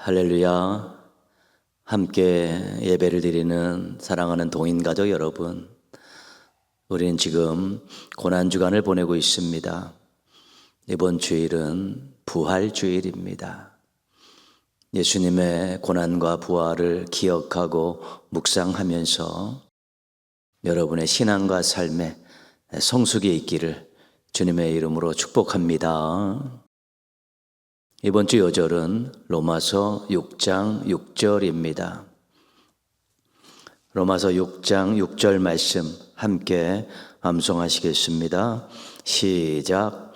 할렐루야. 함께 예배를 드리는 사랑하는 동인가족 여러분, 우리는 지금 고난주간을 보내고 있습니다. 이번 주일은 부활주일입니다. 예수님의 고난과 부활을 기억하고 묵상하면서 여러분의 신앙과 삶에 성숙이 있기를 주님의 이름으로 축복합니다. 이번 주 요절은 로마서 6장 6절입니다. 로마서 6장 6절 말씀 함께 암송하시겠습니다. 시작.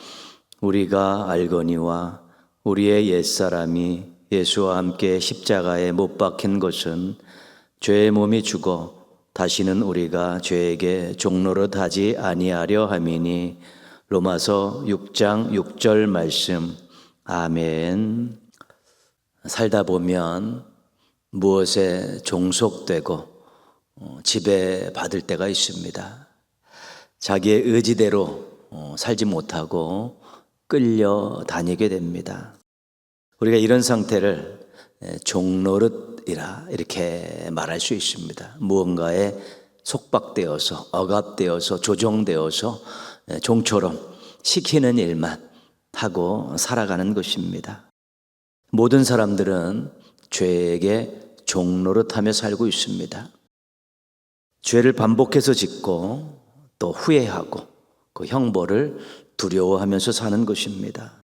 우리가 알거니와 우리의 옛사람이 예수와 함께 십자가에 못 박힌 것은 죄의 몸이 죽어 다시는 우리가 죄에게 종노릇하지 아니하려 함이니. 로마서 6장 6절 말씀. 아멘. 살다 보면 무엇에 종속되고 지배받을 때가 있습니다. 자기의 의지대로 살지 못하고 끌려다니게 됩니다. 우리가 이런 상태를 종노릇이라 이렇게 말할 수 있습니다. 무언가에 속박되어서 억압되어서 조종되어서 종처럼 시키는 일만 하고 살아가는 것입니다. 모든 사람들은 죄에게 종노릇하며 살고 있습니다. 죄를 반복해서 짓고 또 후회하고 그 형벌을 두려워하면서 사는 것입니다.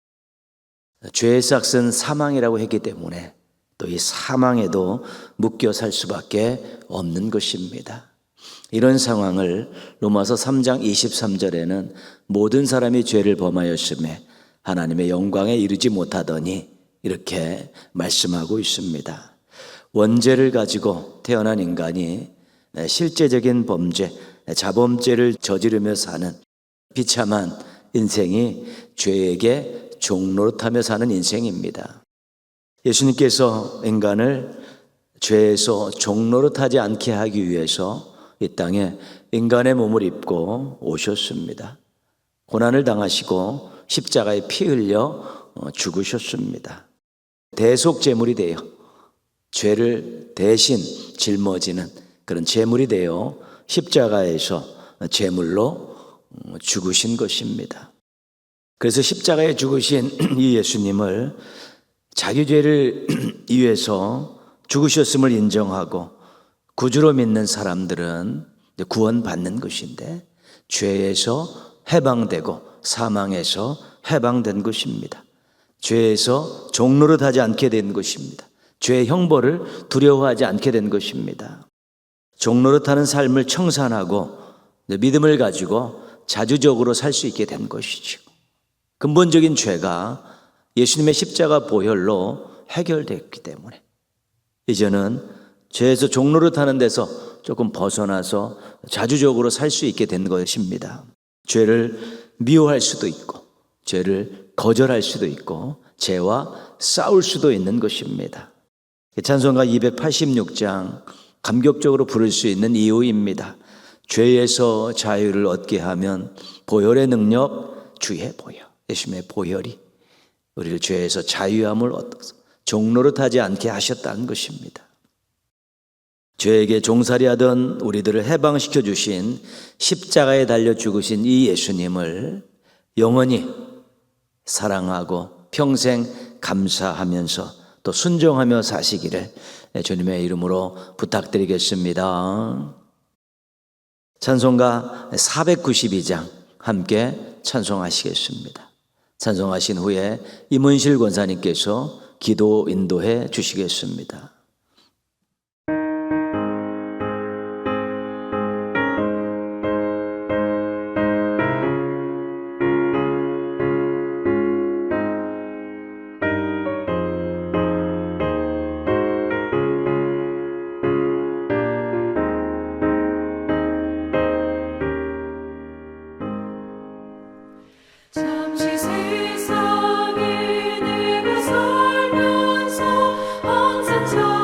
죄의 삭은 사망이라고 했기 때문에 또 이 사망에도 묶여 살 수밖에 없는 것입니다. 이런 상황을 로마서 3장 23절에는 모든 사람이 죄를 범하였음에 하나님의 영광에 이르지 못하더니 이렇게 말씀하고 있습니다. 원죄를 가지고 태어난 인간이 실제적인 범죄, 자범죄를 저지르며 사는 비참한 인생이 죄에게 종노릇하며 사는 인생입니다. 예수님께서 인간을 죄에서 종노릇하지 않게 하기 위해서 이 땅에 인간의 몸을 입고 오셨습니다. 고난을 당하시고 십자가에 피 흘려 죽으셨습니다. 대속 제물이 되어 죄를 대신 짊어지는 그런 제물이 되어 십자가에서 제물로 죽으신 것입니다. 그래서 십자가에 죽으신 이 예수님을 자기 죄를 위해서 죽으셨음을 인정하고 구주로 믿는 사람들은 구원받는 것인데 죄에서 해방되고 사망에서 해방된 것입니다. 죄에서 종노릇하지 않게 된 것입니다. 죄의 형벌을 두려워하지 않게 된 것입니다. 종노릇하는 삶을 청산하고 믿음을 가지고 자주적으로 살 수 있게 된 것이죠. 근본적인 죄가 예수님의 십자가 보혈로 해결됐기 때문에 이제는 죄에서 종노릇하는 데서 조금 벗어나서 자주적으로 살 수 있게 된 것입니다. 죄를 미워할 수도 있고 죄를 거절할 수도 있고 죄와 싸울 수도 있는 것입니다. 찬송가 286장 감격적으로 부를 수 있는 이유입니다. 죄에서 자유를 얻게 하면 보혈의 능력 주의 보혈, 예수님의 보혈이 우리를 죄에서 자유함을 얻어서 종노릇하지 않게 하셨다는 것입니다. 죄에게 종살이하던 우리들을 해방시켜 주신 십자가에 달려 죽으신 이 예수님을 영원히 사랑하고 평생 감사하면서 또 순종하며 사시기를 주님의 이름으로 부탁드리겠습니다. 찬송가 492장 함께 찬송하시겠습니다. 찬송하신 후에 임은실 권사님께서 기도 인도해 주시겠습니다. 잠시 세상에 내가 살면서 항상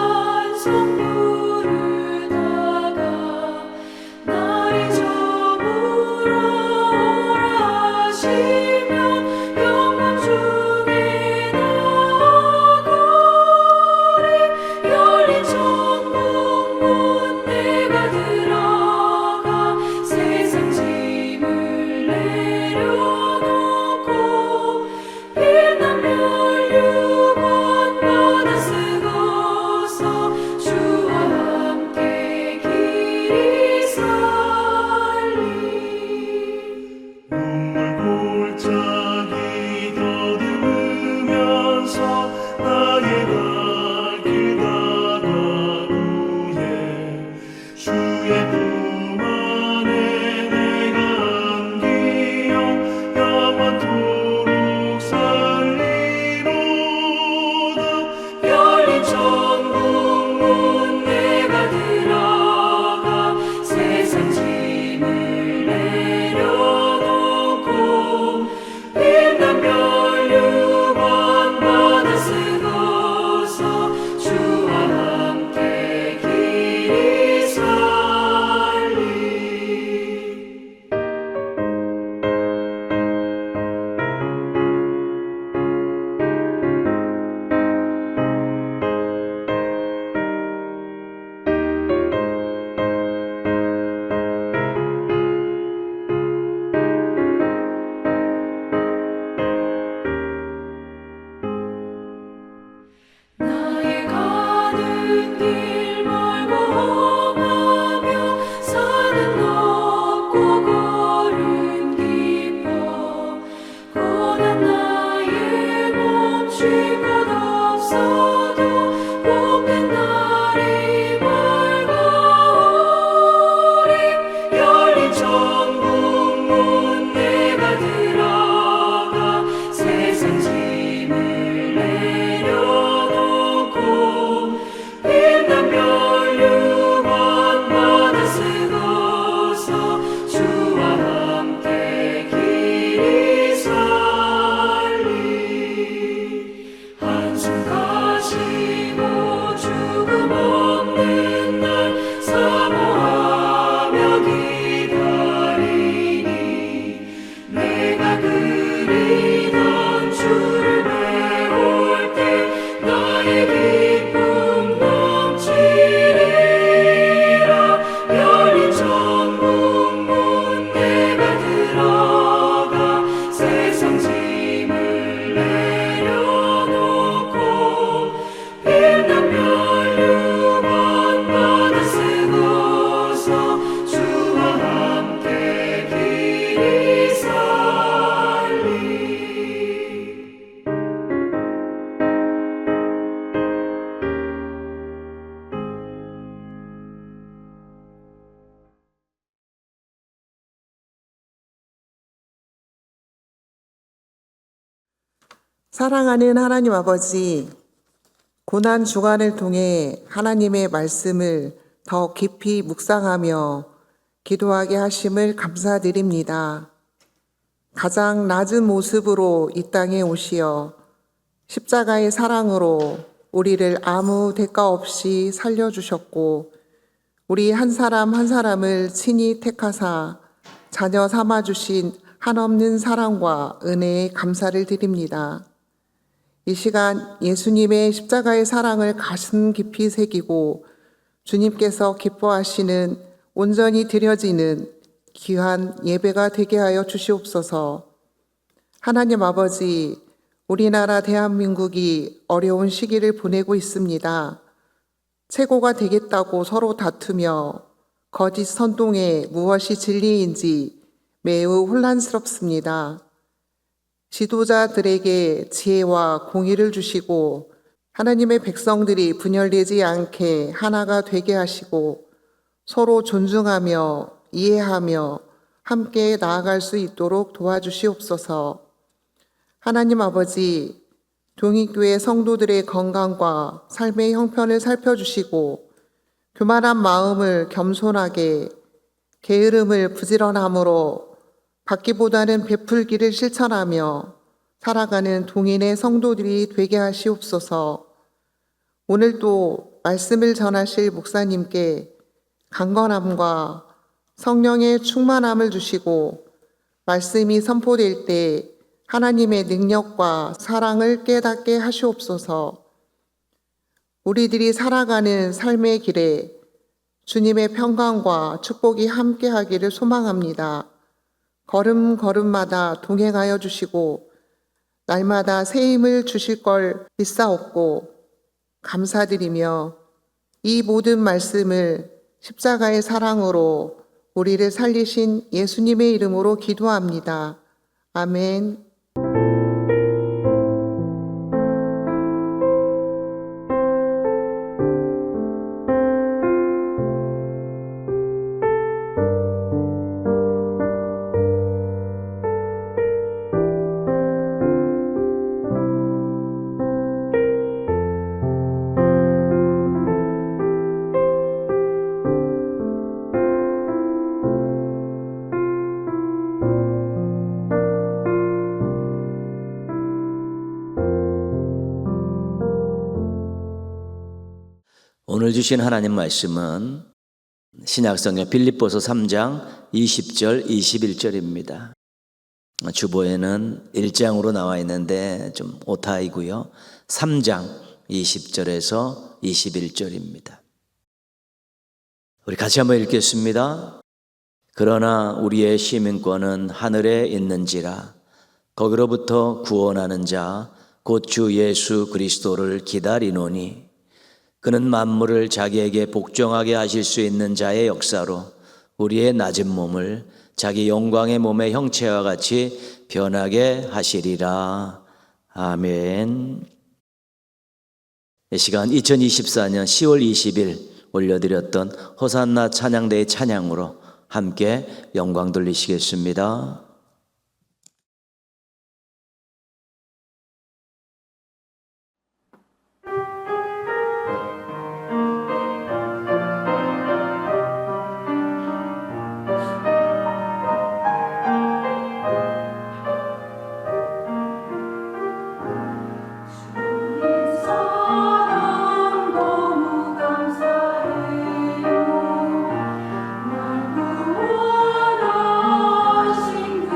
사랑하는 하나님 아버지, 고난 주간을 통해 하나님의 말씀을 더 깊이 묵상하며 기도하게 하심을 감사드립니다. 가장 낮은 모습으로 이 땅에 오시어 십자가의 사랑으로 우리를 아무 대가 없이 살려주셨고, 우리 한 사람 한 사람을 친히 택하사 자녀 삼아주신 한없는 사랑과 은혜에 감사를 드립니다. 이 시간 예수님의 십자가의 사랑을 가슴 깊이 새기고 주님께서 기뻐하시는 온전히 드려지는 귀한 예배가 되게 하여 주시옵소서. 하나님 아버지, 우리나라 대한민국이 어려운 시기를 보내고 있습니다. 최고가 되겠다고 서로 다투며 거짓 선동에 무엇이 진리인지 매우 혼란스럽습니다. 지도자들에게 지혜와 공의를 주시고 하나님의 백성들이 분열되지 않게 하나가 되게 하시고 서로 존중하며 이해하며 함께 나아갈 수 있도록 도와주시옵소서. 하나님 아버지, 동익교회 성도들의 건강과 삶의 형편을 살펴주시고 교만한 마음을 겸손하게, 게으름을 부지런함으로 받기보다는 베풀기를 실천하며 살아가는 동인의 성도들이 되게 하시옵소서. 오늘도 말씀을 전하실 목사님께 강건함과 성령의 충만함을 주시고 말씀이 선포될 때 하나님의 능력과 사랑을 깨닫게 하시옵소서. 우리들이 살아가는 삶의 길에 주님의 평강과 축복이 함께하기를 소망합니다. 걸음걸음마다 동행하여 주시고 날마다 새 힘을 주실 걸 믿사옵고 감사드리며 이 모든 말씀을 십자가의 사랑으로 우리를 살리신 예수님의 이름으로 기도합니다. 아멘. 오늘 주신 하나님 말씀은 신약성경 빌립보서 3장 20절 21절입니다. 주보에는 1장으로 나와 있는데 좀 오타이고요. 3장 20절에서 21절입니다. 우리 같이 한번 읽겠습니다. 그러나 우리의 시민권은 하늘에 있는지라 거기로부터 구원하는 자 곧 주 예수 그리스도를 기다리노니 그는 만물을 자기에게 복종하게 하실 수 있는 자의 역사로 우리의 낮은 몸을 자기 영광의 몸의 형체와 같이 변하게 하시리라. 아멘. 이 시간 2024년 10월 20일 올려드렸던 호산나 찬양대의 찬양으로 함께 영광 돌리시겠습니다. 날 구원하신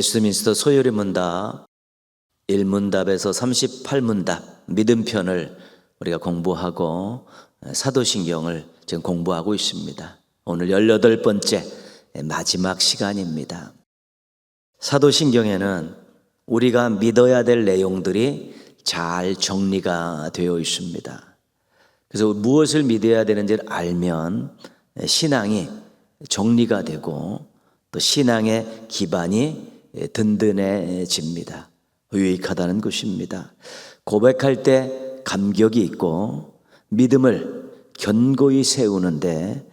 웨스트민스터 소요리 문답 1문답에서 38문답 믿음편을 우리가 공부하고 사도신경을 지금 공부하고 있습니다. 오늘 18번째 마지막 시간입니다. 사도신경에는 우리가 믿어야 될 내용들이 잘 정리가 되어 있습니다. 그래서 무엇을 믿어야 되는지를 알면 신앙이 정리가 되고 또 신앙의 기반이 든든해집니다. 유익하다는 것입니다. 고백할 때 감격이 있고 믿음을 견고히 세우는데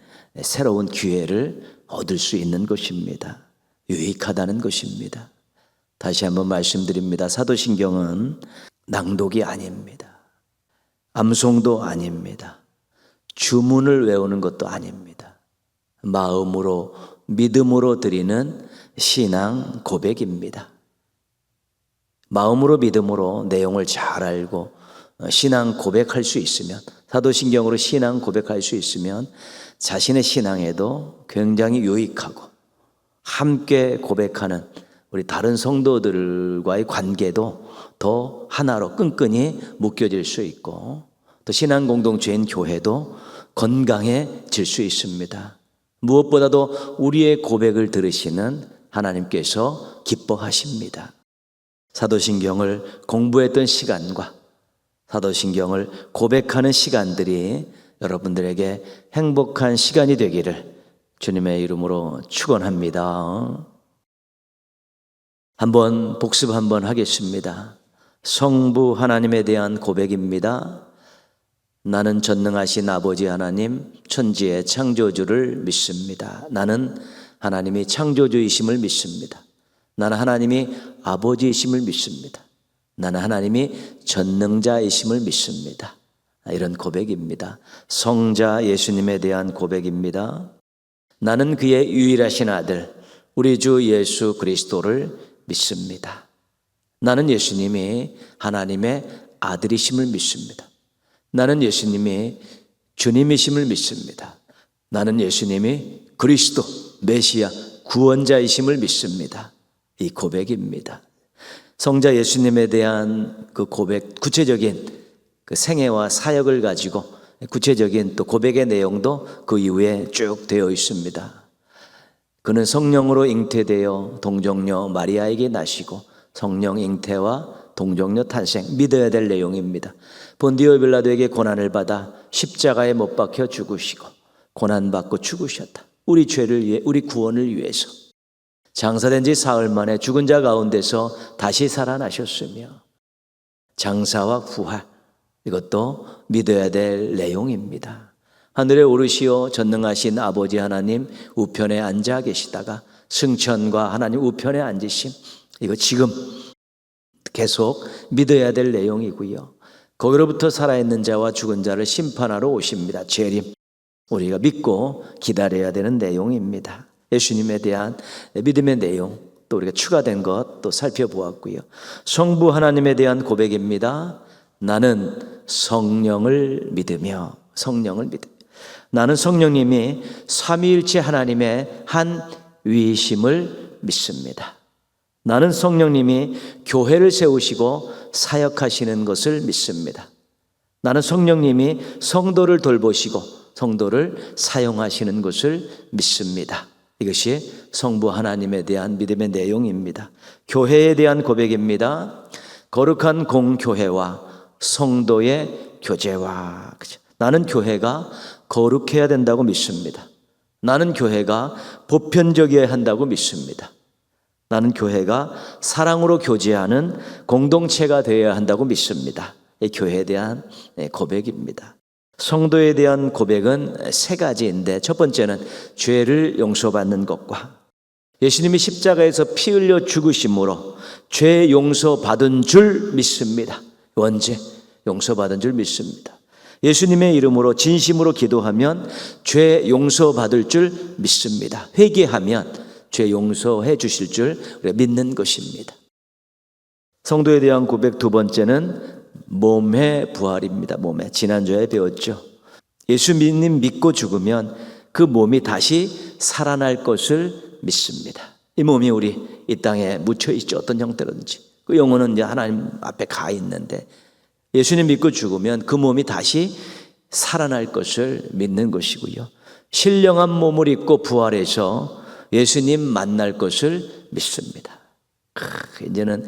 새로운 기회를 얻을 수 있는 것입니다. 유익하다는 것입니다. 다시 한번 말씀드립니다. 사도신경은 낭독이 아닙니다. 암송도 아닙니다. 주문을 외우는 것도 아닙니다. 마음으로 믿음으로 드리는 신앙 고백입니다. 마음으로 믿음으로 내용을 잘 알고 신앙 고백할 수 있으면, 사도신경으로 신앙 고백할 수 있으면 자신의 신앙에도 굉장히 유익하고 함께 고백하는 우리 다른 성도들과의 관계도 더 하나로 끈끈이 묶여질 수 있고 또 신앙 공동체인 교회도 건강해질 수 있습니다. 무엇보다도 우리의 고백을 들으시는 하나님께서 기뻐하십니다. 사도신경을 공부했던 시간과 사도신경을 고백하는 시간들이 여러분들에게 행복한 시간이 되기를 주님의 이름으로 축원합니다. 한번 복습 한번 하겠습니다. 성부 하나님에 대한 고백입니다. 나는 전능하신 아버지 하나님, 천지의 창조주를 믿습니다. 나는 하나님이 창조주이심을 믿습니다. 나는 하나님이 아버지이심을 믿습니다. 나는 하나님이 전능자이심을 믿습니다. 이런 고백입니다. 성자 예수님에 대한 고백입니다. 나는 그의 유일하신 아들 우리 주 예수 그리스도를 믿습니다. 나는 예수님이 하나님의 아들이심을 믿습니다. 나는 예수님이 주님이심을 믿습니다. 나는 예수님이 그리스도 메시아 구원자이심을 믿습니다. 이 고백입니다. 성자 예수님에 대한 그 고백, 구체적인 그 생애와 사역을 가지고 구체적인 또 고백의 내용도 그 이후에 쭉 되어 있습니다. 그는 성령으로 잉태되어 동정녀 마리아에게 나시고 성령 잉태와 동정녀 탄생, 믿어야 될 내용입니다. 본디오 빌라도에게 고난을 받아 십자가에 못 박혀 죽으시고 고난받고 죽으셨다. 우리 죄를 위해, 우리 구원을 위해서 장사된 지 사흘 만에 죽은 자 가운데서 다시 살아나셨으며 장사와 부활, 이것도 믿어야 될 내용입니다. 하늘에 오르시어 전능하신 아버지 하나님 우편에 앉아 계시다가 승천과 하나님 우편에 앉으심, 이거 지금 계속 믿어야 될 내용이고요. 거기로부터 살아있는 자와 죽은 자를 심판하러 오십니다. 재림, 우리가 믿고 기다려야 되는 내용입니다. 예수님에 대한 믿음의 내용, 또 우리가 추가된 것 또 살펴보았고요. 성부 하나님에 대한 고백입니다. 나는 성령을 믿으며, 성령을 믿으며, 나는 성령님이 삼위일체 하나님의 한 위이심을 믿습니다. 나는 성령님이 교회를 세우시고 사역하시는 것을 믿습니다. 나는 성령님이 성도를 돌보시고 성도를 사용하시는 것을 믿습니다. 이것이 성부 하나님에 대한 믿음의 내용입니다. 교회에 대한 고백입니다. 거룩한 공교회와 성도의 교제와, 나는 교회가 거룩해야 된다고 믿습니다. 나는 교회가 보편적이어야 한다고 믿습니다. 나는 교회가 사랑으로 교제하는 공동체가 되어야 한다고 믿습니다. 이 교회에 대한 고백입니다. 성도에 대한 고백은 세 가지인데, 첫 번째는 죄를 용서받는 것과 예수님이 십자가에서 피 흘려 죽으심으로 죄 용서받은 줄 믿습니다. 원죄 용서받은 줄 믿습니다. 예수님의 이름으로 진심으로 기도하면 죄 용서받을 줄 믿습니다. 회개하면 죄 용서해 주실 줄 우리가 믿는 것입니다. 성도에 대한 고백 두 번째는 몸의 부활입니다. 몸의, 지난주에 배웠죠. 예수님 믿고 죽으면 그 몸이 다시 살아날 것을 믿습니다. 이 몸이 우리 이 땅에 묻혀 있죠. 어떤 형태로든지. 그 영혼은 이제 하나님 앞에 가 있는데 예수님 믿고 죽으면 그 몸이 다시 살아날 것을 믿는 것이고요. 신령한 몸을 입고 부활해서 예수님 만날 것을 믿습니다. 이제는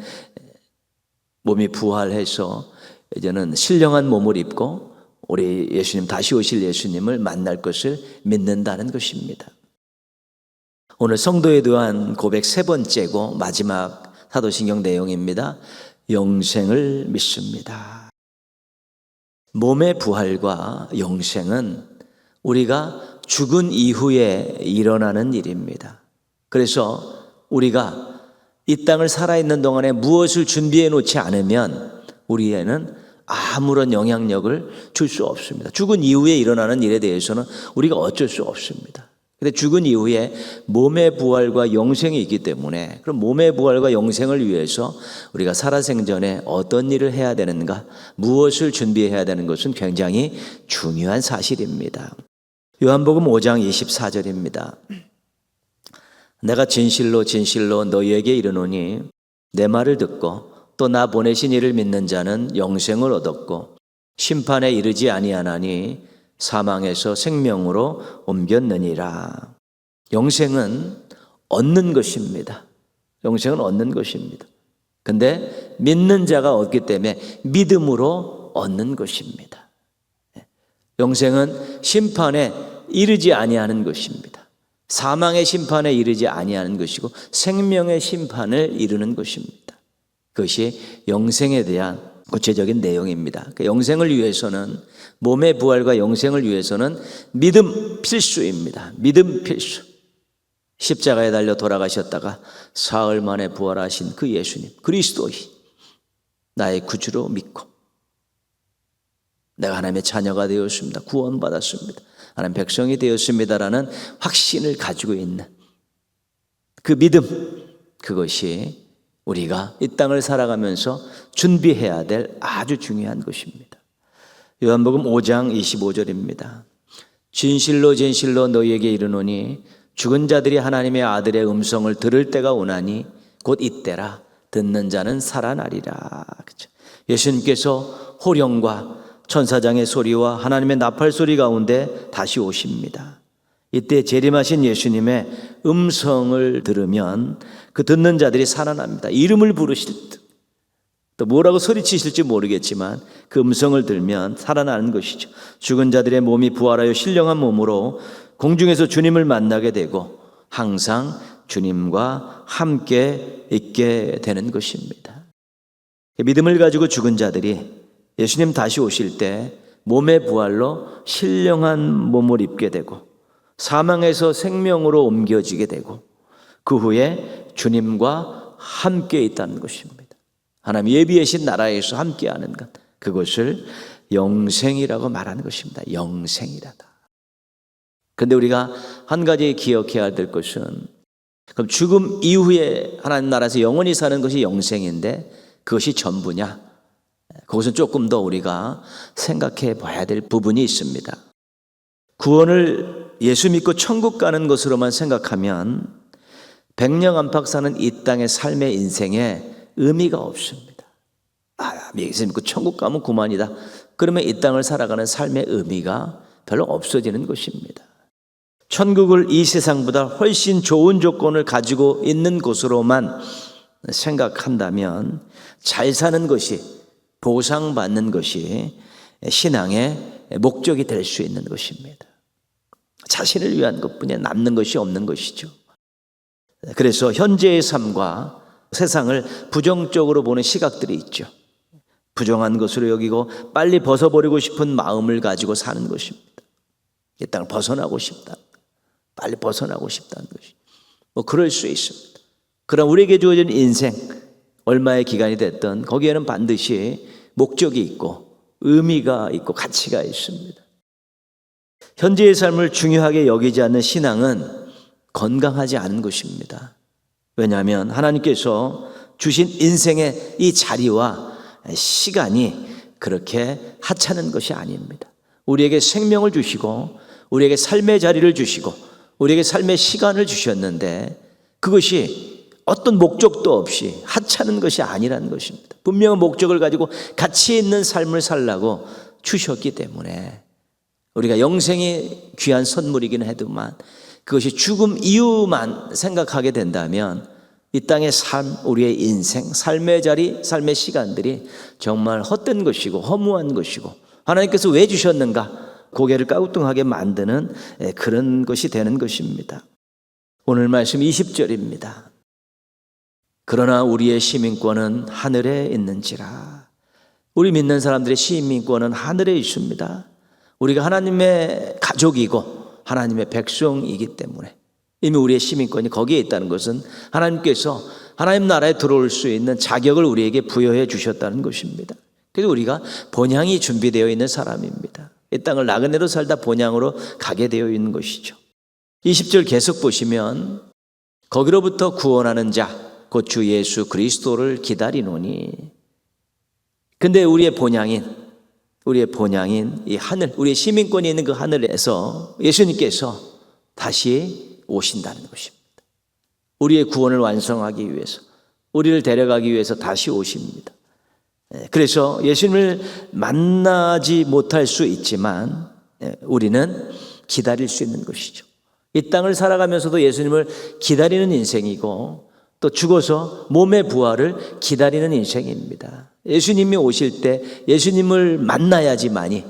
몸이 부활해서 이제는 신령한 몸을 입고 우리 예수님, 다시 오실 예수님을 만날 것을 믿는다는 것입니다. 오늘 성도에 대한 고백 세 번째고 마지막 사도신경 내용입니다. 영생을 믿습니다. 몸의 부활과 영생은 우리가 죽은 이후에 일어나는 일입니다. 그래서 우리가 이 땅을 살아있는 동안에 무엇을 준비해 놓지 않으면 우리에는 아무런 영향력을 줄 수 없습니다. 죽은 이후에 일어나는 일에 대해서는 우리가 어쩔 수 없습니다. 근데 죽은 이후에 몸의 부활과 영생이 있기 때문에 그럼 몸의 부활과 영생을 위해서 우리가 살아생전에 어떤 일을 해야 되는가, 무엇을 준비해야 되는 것은 굉장히 중요한 사실입니다. 요한복음 5장 24절입니다. 내가 진실로 진실로 너희에게 이르노니 내 말을 듣고 또 나 보내신 이를 믿는 자는 영생을 얻었고 심판에 이르지 아니하나니 사망에서 생명으로 옮겼느니라. 영생은 얻는 것입니다. 영생은 얻는 것입니다. 근데 믿는 자가 얻기 때문에 믿음으로 얻는 것입니다. 영생은 심판에 이르지 아니하는 것입니다. 사망의 심판에 이르지 아니하는 것이고 생명의 심판을 이루는 것입니다. 그것이 영생에 대한 구체적인 내용입니다. 영생을 위해서는, 몸의 부활과 영생을 위해서는 믿음 필수입니다. 믿음 필수. 십자가에 달려 돌아가셨다가 사흘 만에 부활하신 그 예수님, 그리스도의 나의 구주로 믿고 내가 하나님의 자녀가 되었습니다. 구원받았습니다. 하나님 백성이 되었습니다라는 확신을 가지고 있는 그 믿음, 그것이 우리가 이 땅을 살아가면서 준비해야 될 아주 중요한 것입니다. 요한복음 5장 25절입니다. 진실로 진실로 너희에게 이르노니 죽은 자들이 하나님의 아들의 음성을 들을 때가 오나니 곧 이때라. 듣는 자는 살아나리라. 그렇죠? 예수님께서 호령과 천사장의 소리와 하나님의 나팔 소리 가운데 다시 오십니다. 이때 재림하신 예수님의 음성을 들으면 그 듣는 자들이 살아납니다. 이름을 부르실 때 또 뭐라고 소리치실지 모르겠지만 그 음성을 들면 살아나는 것이죠. 죽은 자들의 몸이 부활하여 신령한 몸으로 공중에서 주님을 만나게 되고 항상 주님과 함께 있게 되는 것입니다. 믿음을 가지고 죽은 자들이 예수님 다시 오실 때 몸의 부활로 신령한 몸을 입게 되고 사망에서 생명으로 옮겨지게 되고 그 후에 주님과 함께 있다는 것입니다. 하나님 예비하신 나라에서 함께하는 것, 그것을 영생이라고 말하는 것입니다. 영생이라다. 그런데 우리가 한 가지 기억해야 될 것은, 그럼 죽음 이후에 하나님 나라에서 영원히 사는 것이 영생인데 그것이 전부냐? 그것은 조금 더 우리가 생각해 봐야 될 부분이 있습니다. 구원을 예수 믿고 천국 가는 것으로만 생각하면 백령 안팎 사는 이 땅의 삶의 인생에 의미가 없습니다. 예수 믿고 천국 가면 그만이다. 그러면 이 땅을 살아가는 삶의 의미가 별로 없어지는 것입니다. 천국을 이 세상보다 훨씬 좋은 조건을 가지고 있는 곳으로만 생각한다면 잘 사는 것이, 보상받는 것이 신앙의 목적이 될 수 있는 것입니다. 자신을 위한 것뿐이야 남는 것이 없는 것이죠. 그래서 현재의 삶과 세상을 부정적으로 보는 시각들이 있죠. 부정한 것으로 여기고 빨리 벗어버리고 싶은 마음을 가지고 사는 것입니다. 이 땅을 벗어나고 싶다. 빨리 벗어나고 싶다는 것이. 그럴 수 있습니다. 그러나 우리에게 주어진 인생, 얼마의 기간이 됐든 거기에는 반드시 목적이 있고 의미가 있고 가치가 있습니다. 현재의 삶을 중요하게 여기지 않는 신앙은 건강하지 않은 것입니다. 왜냐하면 하나님께서 주신 인생의 이 자리와 시간이 그렇게 하찮은 것이 아닙니다. 우리에게 생명을 주시고 우리에게 삶의 자리를 주시고 우리에게 삶의 시간을 주셨는데 그것이 어떤 목적도 없이 하찮은 것이 아니라는 것입니다. 분명한 목적을 가지고 가치 있는 삶을 살라고 주셨기 때문에 우리가 영생이 귀한 선물이긴 해도만 그것이 죽음 이후만 생각하게 된다면 이 땅의 삶, 우리의 인생, 삶의 자리, 삶의 시간들이 정말 헛된 것이고 허무한 것이고 하나님께서 왜 주셨는가 고개를 까우뚱하게 만드는 그런 것이 되는 것입니다. 오늘 말씀 20절입니다. 그러나 우리의 시민권은 하늘에 있는지라. 우리 믿는 사람들의 시민권은 하늘에 있습니다. 우리가 하나님의 가족이고 하나님의 백성이기 때문에 이미 우리의 시민권이 거기에 있다는 것은 하나님께서 하나님 나라에 들어올 수 있는 자격을 우리에게 부여해 주셨다는 것입니다. 그래서 우리가 본향이 준비되어 있는 사람입니다. 이 땅을 나그네로 살다 본향으로 가게 되어 있는 것이죠. 20절 계속 보시면 거기로부터 구원하는 자 곧 주 예수 그리스도를 기다리노니. 근데 우리의 본향인 이 하늘, 우리의 시민권이 있는 그 하늘에서 예수님께서 다시 오신다는 것입니다. 우리의 구원을 완성하기 위해서, 우리를 데려가기 위해서 다시 오십니다. 그래서 예수님을 만나지 못할 수 있지만 우리는 기다릴 수 있는 것이죠. 이 땅을 살아가면서도 예수님을 기다리는 인생이고 또 죽어서 몸의 부활을 기다리는 인생입니다. 예수님이 오실 때 예수님을 만나야지만이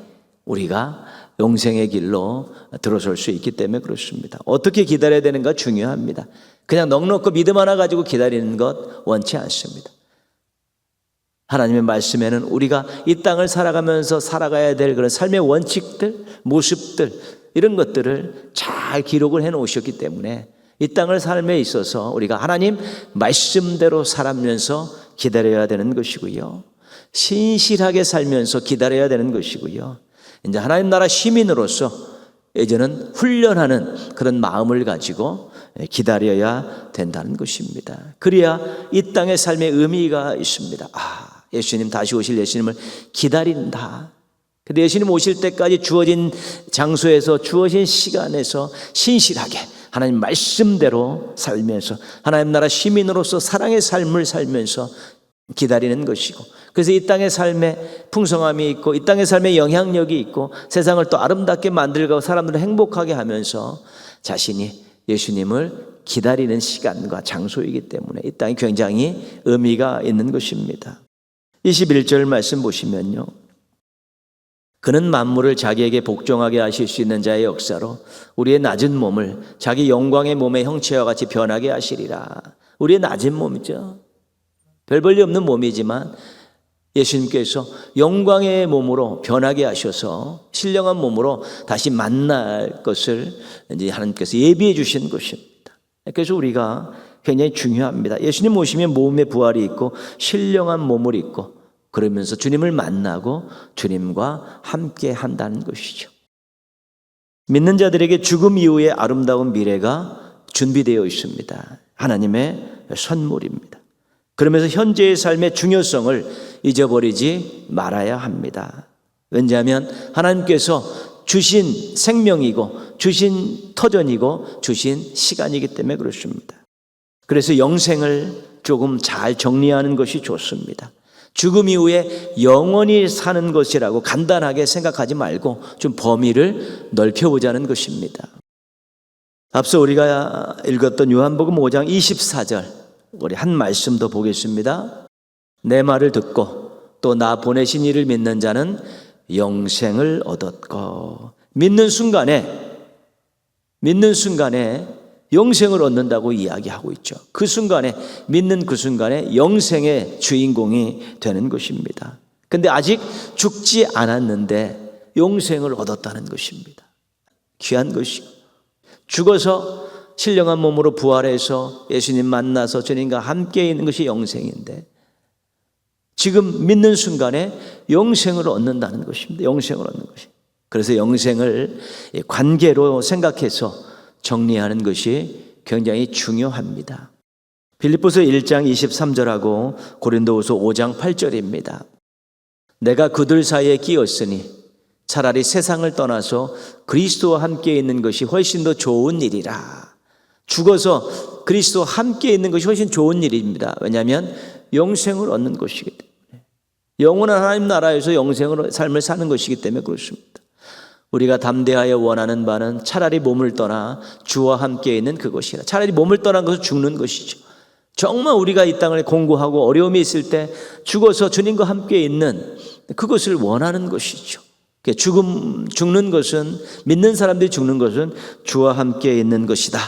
우리가 영생의 길로 들어설 수 있기 때문에 그렇습니다. 어떻게 기다려야 되는가 중요합니다. 그냥 넉넉히 믿음 하나 가지고 기다리는 것 원치 않습니다. 하나님의 말씀에는 우리가 이 땅을 살아가면서 살아가야 될 그런 삶의 원칙들, 모습들 이런 것들을 잘 기록을 해 놓으셨기 때문에 이 땅을 삶에 있어서 우리가 하나님 말씀대로 살면서 기다려야 되는 것이고요. 신실하게 살면서 기다려야 되는 것이고요. 이제 하나님 나라 시민으로서 이제는 훈련하는 그런 마음을 가지고 기다려야 된다는 것입니다. 그래야 이 땅의 삶의 의미가 있습니다. 예수님 다시 오실 예수님을 기다린다. 근데 예수님 오실 때까지 주어진 장소에서 주어진 시간에서 신실하게 하나님 말씀대로 살면서 하나님 나라 시민으로서 사랑의 삶을 살면서 기다리는 것이고, 그래서 이 땅의 삶에 풍성함이 있고 이 땅의 삶에 영향력이 있고 세상을 또 아름답게 만들고 사람들을 행복하게 하면서 자신이 예수님을 기다리는 시간과 장소이기 때문에 이 땅이 굉장히 의미가 있는 것입니다. 21절 말씀 보시면요, 그는 만물을 자기에게 복종하게 하실 수 있는 자의 역사로 우리의 낮은 몸을 자기 영광의 몸의 형체와 같이 변하게 하시리라. 우리의 낮은 몸이죠. 별 볼일 없는 몸이지만 예수님께서 영광의 몸으로 변하게 하셔서 신령한 몸으로 다시 만날 것을 이제 하나님께서 예비해 주신 것입니다. 그래서 우리가 굉장히 중요합니다. 예수님 오시면 몸의 부활이 있고 신령한 몸을 입고 그러면서 주님을 만나고 주님과 함께 한다는 것이죠. 믿는 자들에게 죽음 이후의 아름다운 미래가 준비되어 있습니다. 하나님의 선물입니다. 그러면서 현재의 삶의 중요성을 잊어버리지 말아야 합니다. 왜냐하면 하나님께서 주신 생명이고 주신 터전이고 주신 시간이기 때문에 그렇습니다. 그래서 영생을 조금 잘 정리하는 것이 좋습니다. 죽음 이후에 영원히 사는 것이라고 간단하게 생각하지 말고 좀 범위를 넓혀보자는 것입니다. 앞서 우리가 읽었던 요한복음 5장 24절 우리 한 말씀 더 보겠습니다. 내 말을 듣고 또 나 보내신 이를 믿는 자는 영생을 얻었고, 믿는 순간에 영생을 얻는다고 이야기하고 있죠. 그 순간에, 믿는 그 순간에 영생의 주인공이 되는 것입니다. 근데 아직 죽지 않았는데 영생을 얻었다는 것입니다. 귀한 것이고, 죽어서 신령한 몸으로 부활해서 예수님 만나서 주님과 함께 있는 것이 영생인데 지금 믿는 순간에 영생을 얻는다는 것입니다. 영생을 얻는 것이. 그래서 영생을 관계로 생각해서 정리하는 것이 굉장히 중요합니다. 빌립보서 1장 23절하고 고린도후서 5장 8절입니다. 내가 그들 사이에 끼었으니 차라리 세상을 떠나서 그리스도와 함께 있는 것이 훨씬 더 좋은 일이라. 죽어서 그리스도와 함께 있는 것이 훨씬 좋은 일입니다. 왜냐하면 영생을 얻는 것이기 때문에, 영원한 하나님 나라에서 영생을 삶을 사는 것이기 때문에 그렇습니다. 우리가 담대하여 원하는 바는 차라리 몸을 떠나 주와 함께 있는 그것이라. 차라리 몸을 떠난 것은 죽는 것이죠. 정말 우리가 이 땅을 공고하고 어려움이 있을 때 죽어서 주님과 함께 있는 그것을 원하는 것이죠. 죽는 것은, 믿는 사람들이 죽는 것은 주와 함께 있는 것이다,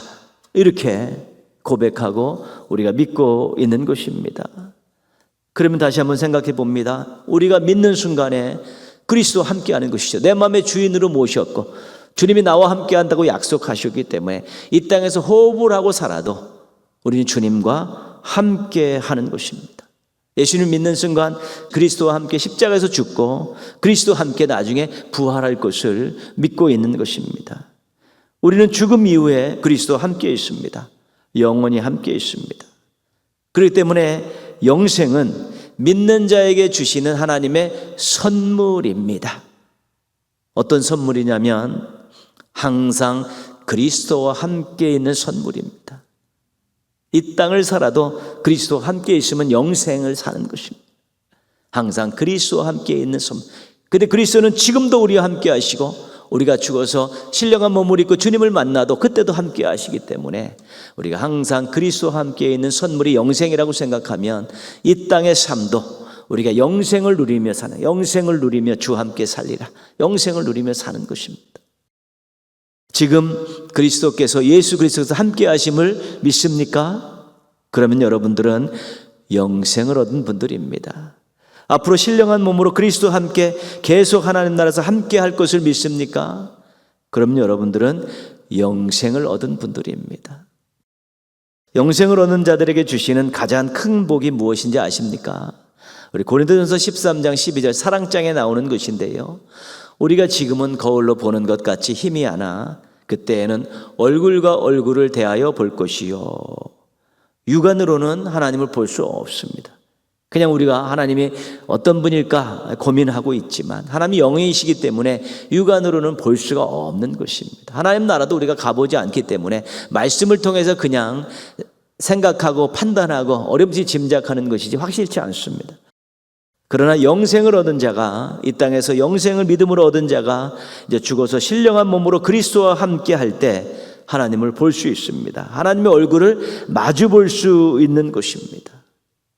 이렇게 고백하고 우리가 믿고 있는 것입니다. 그러면 다시 한번 생각해 봅니다. 우리가 믿는 순간에 그리스도와 함께하는 것이죠. 내 마음의 주인으로 모셨고 주님이 나와 함께한다고 약속하셨기 때문에 이 땅에서 호흡을 하고 살아도 우리는 주님과 함께하는 것입니다. 예수님 믿는 순간 그리스도와 함께 십자가에서 죽고 그리스도와 함께 나중에 부활할 것을 믿고 있는 것입니다. 우리는 죽음 이후에 그리스도와 함께 있습니다. 영원히 함께 있습니다. 그렇기 때문에 영생은 믿는 자에게 주시는 하나님의 선물입니다. 어떤 선물이냐면 항상 그리스도와 함께 있는 선물입니다. 이 땅을 살아도 그리스도와 함께 있으면 영생을 사는 것입니다. 항상 그리스도와 함께 있는 선물. 근데 그리스도는 지금도 우리와 함께 하시고 우리가 죽어서 신령한 몸을 입고 주님을 만나도 그때도 함께 하시기 때문에 우리가 항상 그리스도와 함께 있는 선물이 영생이라고 생각하면 이 땅의 삶도 우리가 영생을 누리며 사는, 영생을 누리며 주와 함께 살리라, 영생을 누리며 사는 것입니다. 지금 그리스도께서, 예수 그리스도께서 함께 하심을 믿습니까? 그러면 여러분들은 영생을 얻은 분들입니다. 앞으로 신령한 몸으로 그리스도와 함께 계속 하나님 나라에서 함께 할 것을 믿습니까? 그럼 여러분들은 영생을 얻은 분들입니다. 영생을 얻는 자들에게 주시는 가장 큰 복이 무엇인지 아십니까? 우리 고린도전서 13장 12절 사랑장에 나오는 것인데요, 우리가 지금은 거울로 보는 것 같이 힘이 하나 그때에는 얼굴과 얼굴을 대하여 볼 것이요, 육안으로는 하나님을 볼 수 없습니다. 그냥 우리가 하나님이 어떤 분일까 고민하고 있지만 하나님이 영이시기 때문에 육안으로는 볼 수가 없는 것입니다. 하나님 나라도 우리가 가보지 않기 때문에 말씀을 통해서 그냥 생각하고 판단하고 어렴풋이 짐작하는 것이지 확실치 않습니다. 그러나 영생을 얻은 자가, 이 땅에서 영생을 믿음으로 얻은 자가 이제 죽어서 신령한 몸으로 그리스도와 함께 할 때 하나님을 볼 수 있습니다. 하나님의 얼굴을 마주 볼 수 있는 것입니다.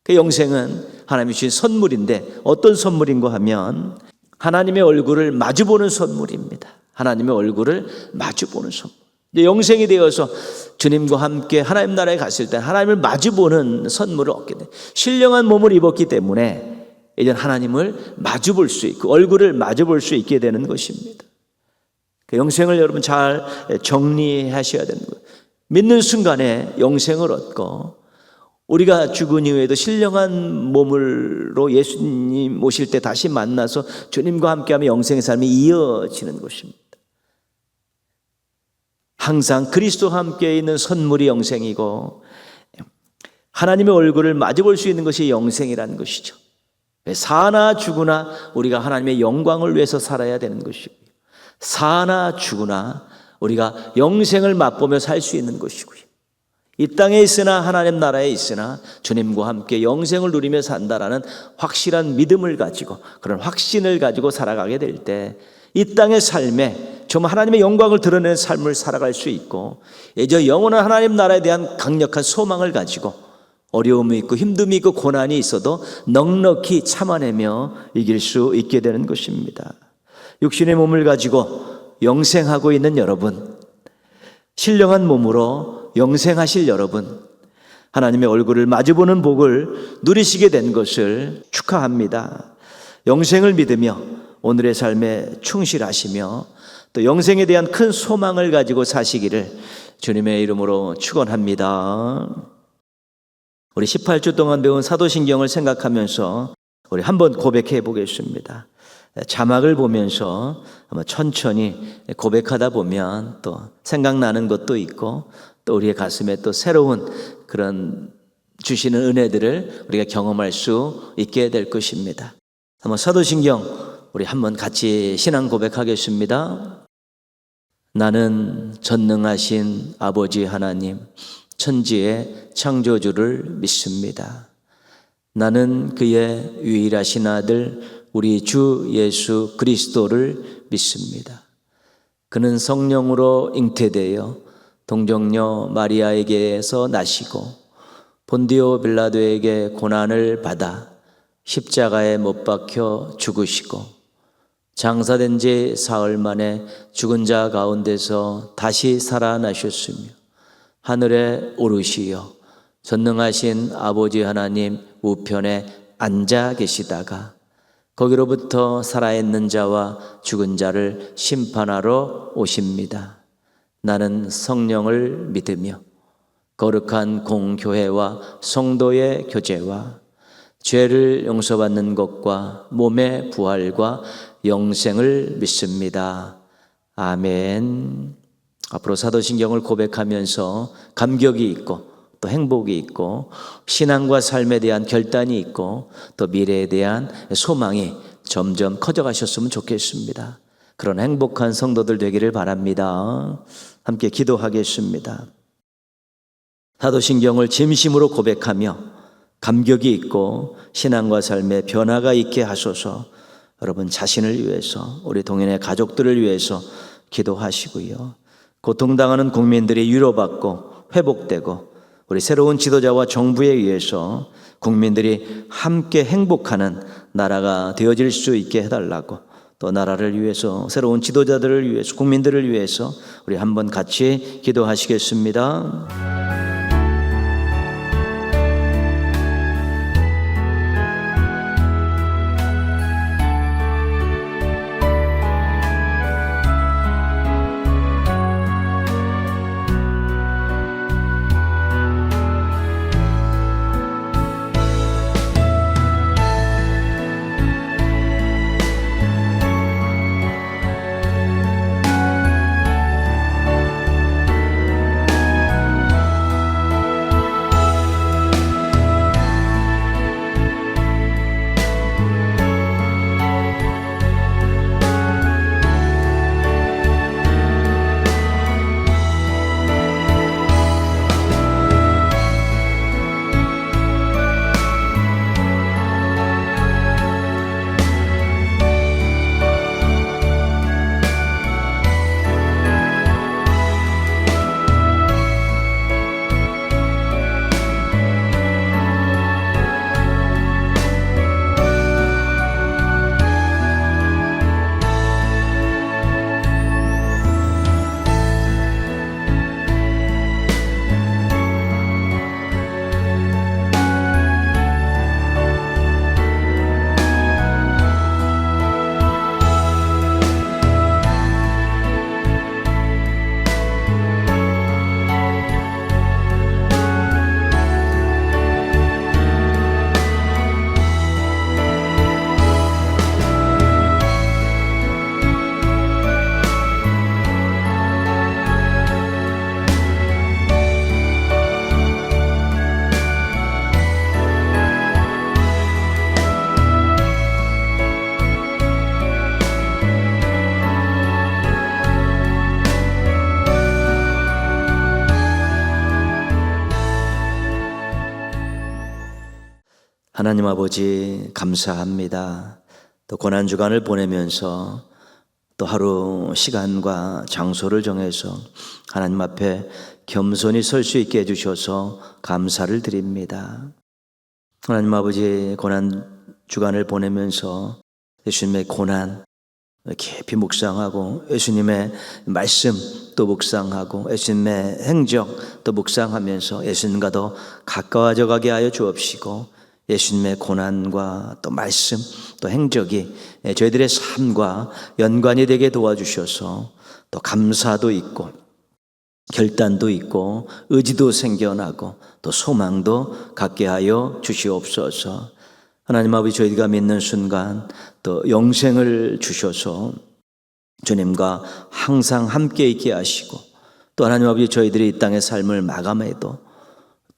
그 영생은 하나님이 주신 선물인데 어떤 선물인가 하면 하나님의 얼굴을 마주보는 선물입니다. 하나님의 얼굴을 마주보는 선물. 이제 영생이 되어서 주님과 함께 하나님 나라에 갔을 때 하나님을 마주보는 선물을 얻게 돼. 신령한 몸을 입었기 때문에 이제 하나님을 마주볼 수 있고 얼굴을 마주볼 수 있게 되는 것입니다. 그 영생을 여러분 잘 정리하셔야 되는 거예요. 믿는 순간에 영생을 얻고 우리가 죽은 이후에도 신령한 몸으로 예수님 오실 때 다시 만나서 주님과 함께하며 영생의 삶이 이어지는 것입니다. 항상 그리스도와 함께 있는 선물이 영생이고 하나님의 얼굴을 마주볼 수 있는 것이 영생이라는 것이죠. 사나 죽으나 우리가 하나님의 영광을 위해서 살아야 되는 것이고요, 사나 죽으나 우리가 영생을 맛보며 살 수 있는 것이고요, 이 땅에 있으나 하나님 나라에 있으나 주님과 함께 영생을 누리며 산다라는 확실한 믿음을 가지고 그런 확신을 가지고 살아가게 될 때 이 땅의 삶에 정말 하나님의 영광을 드러내는 삶을 살아갈 수 있고 이제 영원한 하나님 나라에 대한 강력한 소망을 가지고 어려움이 있고 힘듦이 있고 고난이 있어도 넉넉히 참아내며 이길 수 있게 되는 것입니다. 육신의 몸을 가지고 영생하고 있는 여러분, 신령한 몸으로 영생하실 여러분, 하나님의 얼굴을 마주보는 복을 누리시게 된 것을 축하합니다. 영생을 믿으며 오늘의 삶에 충실하시며 또 영생에 대한 큰 소망을 가지고 사시기를 주님의 이름으로 축원합니다. 우리 18주 동안 배운 사도신경을 생각하면서 우리 한번 고백해 보겠습니다. 자막을 보면서 한번 천천히 고백하다 보면 또 생각나는 것도 있고 또 우리의 가슴에 또 새로운 그런 주시는 은혜들을 우리가 경험할 수 있게 될 것입니다. 한번 사도신경 우리 한번 같이 신앙 고백하겠습니다. 나는 전능하신 아버지 하나님, 천지의 창조주를 믿습니다. 나는 그의 유일하신 아들 우리 주 예수 그리스도를 믿습니다. 그는 성령으로 잉태되어 동정녀 마리아에게서 나시고 본디오 빌라도에게 고난을 받아 십자가에 못 박혀 죽으시고 장사된 지 사흘 만에 죽은 자 가운데서 다시 살아나셨으며 하늘에 오르시어 전능하신 아버지 하나님 우편에 앉아 계시다가 거기로부터 살아있는 자와 죽은 자를 심판하러 오십니다. 나는 성령을 믿으며 거룩한 공교회와 성도의 교제와 죄를 용서받는 것과 몸의 부활과 영생을 믿습니다. 아멘. 앞으로 사도신경을 고백하면서 감격이 있고 또 행복이 있고 신앙과 삶에 대한 결단이 있고 또 미래에 대한 소망이 점점 커져가셨으면 좋겠습니다. 그런 행복한 성도들 되기를 바랍니다. 함께 기도하겠습니다. 사도신경을 진심으로 고백하며 감격이 있고 신앙과 삶에 변화가 있게 하소서. 여러분 자신을 위해서 우리 동행의 가족들을 위해서 기도하시고요. 고통당하는 국민들이 위로받고 회복되고 우리 새로운 지도자와 정부에 의해서 국민들이 함께 행복하는 나라가 되어질 수 있게 해달라고 또 나라를 위해서 새로운 지도자들을 위해서 국민들을 위해서 우리 한번 같이 기도하시겠습니다. 하나님 아버지 감사합니다. 또 고난주간을 보내면서 또 하루 시간과 장소를 정해서 하나님 앞에 겸손히 설 수 있게 해주셔서 감사를 드립니다. 하나님 아버지 고난주간을 보내면서 예수님의 고난 깊이 묵상하고 예수님의 말씀 또 묵상하고 예수님의 행적 또 묵상하면서 예수님과 더 가까워져 가게 하여 주옵시고 예수님의 고난과 또 말씀 또 행적이 저희들의 삶과 연관이 되게 도와주셔서 또 감사도 있고 결단도 있고 의지도 생겨나고 또 소망도 갖게 하여 주시옵소서. 하나님 아버지 저희가 믿는 순간 또 영생을 주셔서 주님과 항상 함께 있게 하시고 또 하나님 아버지 저희들이 이 땅의 삶을 마감해도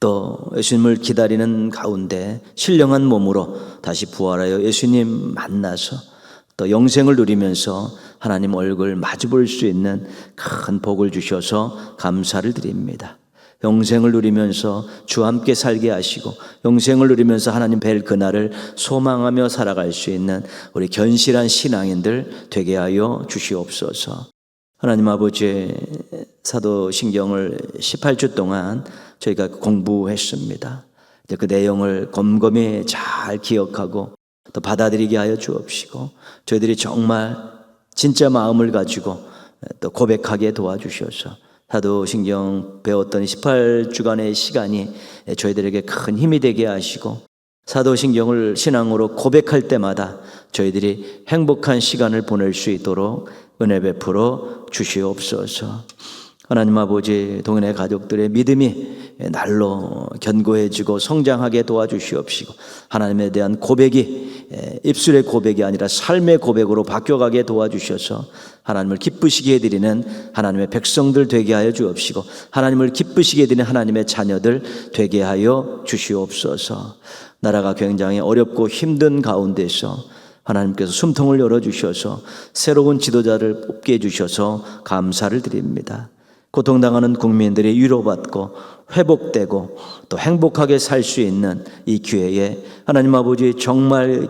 또 예수님을 기다리는 가운데 신령한 몸으로 다시 부활하여 예수님 만나서 또 영생을 누리면서 하나님 얼굴 마주 볼 수 있는 큰 복을 주셔서 감사를 드립니다. 영생을 누리면서 주와 함께 살게 하시고 영생을 누리면서 하나님 뵐 그날을 소망하며 살아갈 수 있는 우리 견실한 신앙인들 되게 하여 주시옵소서. 하나님 아버지, 사도신경을 18주 동안 저희가 공부했습니다. 이제 그 내용을 곰곰이 잘 기억하고 또 받아들이게 하여 주옵시고 저희들이 정말 진짜 마음을 가지고 또 고백하게 도와주셔서 사도신경 배웠던 18주간의 시간이 저희들에게 큰 힘이 되게 하시고 사도신경을 신앙으로 고백할 때마다 저희들이 행복한 시간을 보낼 수 있도록 은혜 베풀어 주시옵소서. 하나님 아버지, 동현의 가족들의 믿음이 날로 견고해지고 성장하게 도와주시옵시고 하나님에 대한 고백이 입술의 고백이 아니라 삶의 고백으로 바뀌어가게 도와주셔서 하나님을 기쁘시게 해드리는 하나님의 백성들 되게 하여 주옵시고 하나님을 기쁘시게 해드리는 하나님의 자녀들 되게 하여 주시옵소서. 나라가 굉장히 어렵고 힘든 가운데서 하나님께서 숨통을 열어주셔서 새로운 지도자를 뽑게 해주셔서 감사를 드립니다. 고통당하는 국민들이 위로받고 회복되고 또 행복하게 살 수 있는 이 기회에 하나님 아버지 정말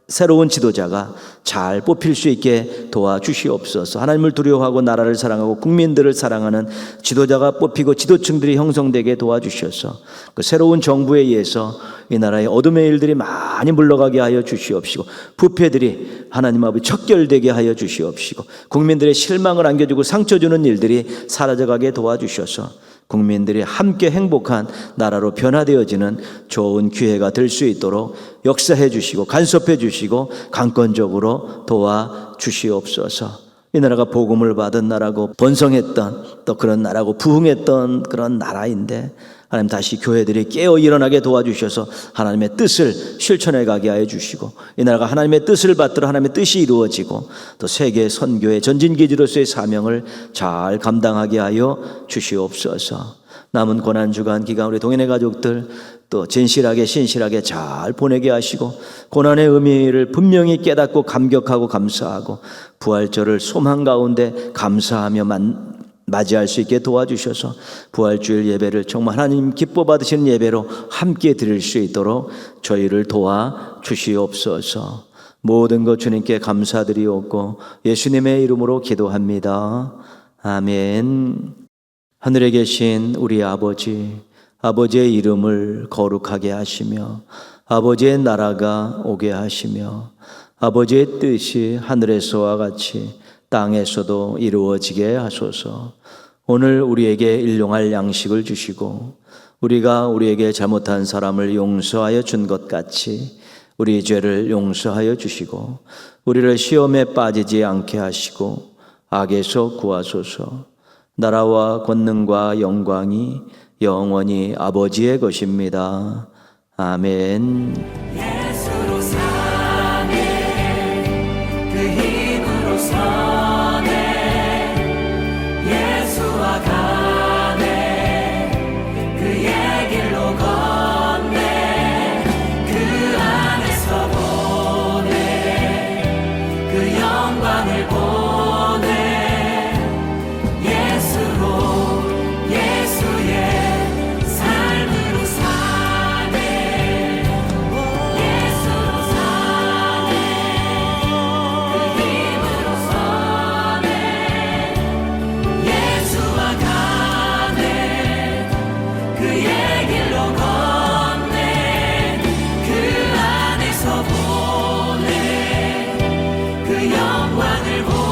새로운 지도자가 잘 뽑힐 수 있게 도와주시옵소서. 하나님을 두려워하고 나라를 사랑하고 국민들을 사랑하는 지도자가 뽑히고 지도층들이 형성되게 도와주셔서 그 새로운 정부에 의해서 이 나라의 어둠의 일들이 많이 물러가게 하여 주시옵시고 부패들이 하나님 아버지 척결되게 하여 주시옵시고 국민들의 실망을 안겨주고 상처 주는 일들이 사라져가게 도와주셔서 국민들이 함께 행복한 나라로 변화되어지는 좋은 기회가 될 수 있도록 역사해 주시고 간섭해 주시고 강권적으로 도와주시옵소서. 이 나라가 복음을 받은 나라고 번성했던 또 그런 나라고 부흥했던 그런 나라인데 하나님 다시 교회들이 깨어 일어나게 도와주셔서 하나님의 뜻을 실천해 가게 하여 주시고 이 나라가 하나님의 뜻을 받들어 하나님의 뜻이 이루어지고 또 세계 선교의 전진기지로서의 사명을 잘 감당하게 하여 주시옵소서. 남은 고난주간 기간 우리 동현의 가족들 또 진실하게 신실하게 잘 보내게 하시고 고난의 의미를 분명히 깨닫고 감격하고 감사하고 부활절을 소망 가운데 감사하며 맞이할 수 있게 도와주셔서 부활주일 예배를 정말 하나님 기뻐 받으시는 예배로 함께 드릴 수 있도록 저희를 도와주시옵소서. 모든 것 주님께 감사드리옵고 예수님의 이름으로 기도합니다. 아멘. 하늘에 계신 우리 아버지, 아버지의 이름을 거룩하게 하시며 아버지의 나라가 오게 하시며 아버지의 뜻이 하늘에서와 같이 땅에서도 이루어지게 하소서. 오늘 우리에게 일용할 양식을 주시고 우리가 우리에게 잘못한 사람을 용서하여 준 것 같이 우리 죄를 용서하여 주시고 우리를 시험에 빠지지 않게 하시고 악에서 구하소서. 나라와 권능과 영광이 영원히 아버지의 것입니다. 아멘. 예수로 사네 그 힘으로 서네 예수와 가네 그의 길로 걷네 그 안에서 보네 그 영광을 보네 예수로 예수의 삶으로 사네 예수로 사네 그 힘으로 서네 예수와 가네 그의 길로 걷네 그 안에서 보네 그 영광을 보네